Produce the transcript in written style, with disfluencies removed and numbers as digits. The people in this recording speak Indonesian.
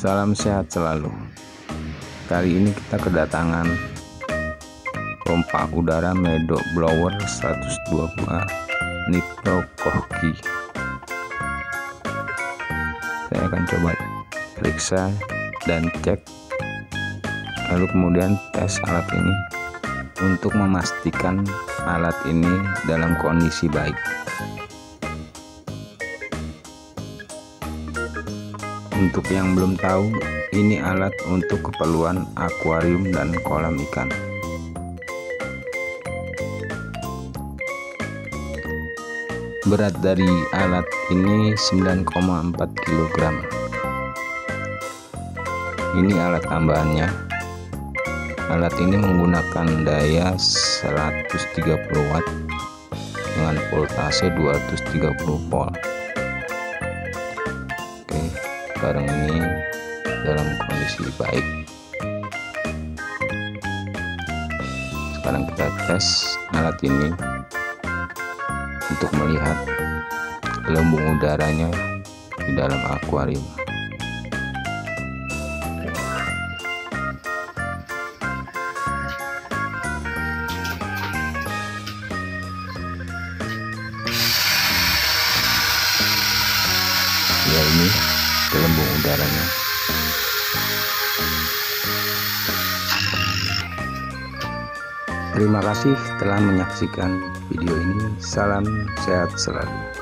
Salam sehat selalu. Kali ini kita kedatangan pompa udara Meadow Blower 120A Nitro Koki. Saya akan coba periksa dan cek, lalu kemudian tes alat ini untuk memastikan alat ini dalam kondisi baik. Untuk yang belum tahu, ini alat untuk keperluan akuarium dan kolam ikan. Berat dari alat ini 9,4 kg. Ini alat tambahannya. Alat ini menggunakan daya 130 watt dengan voltase 230 volt. Oke, sekarang ini dalam kondisi baik. Sekarang kita tes alat ini untuk melihat gelembung udaranya di dalam akuarium. Ya, ini gelembung udaranya. Terima kasih telah menyaksikan video ini. Salam sehat selalu.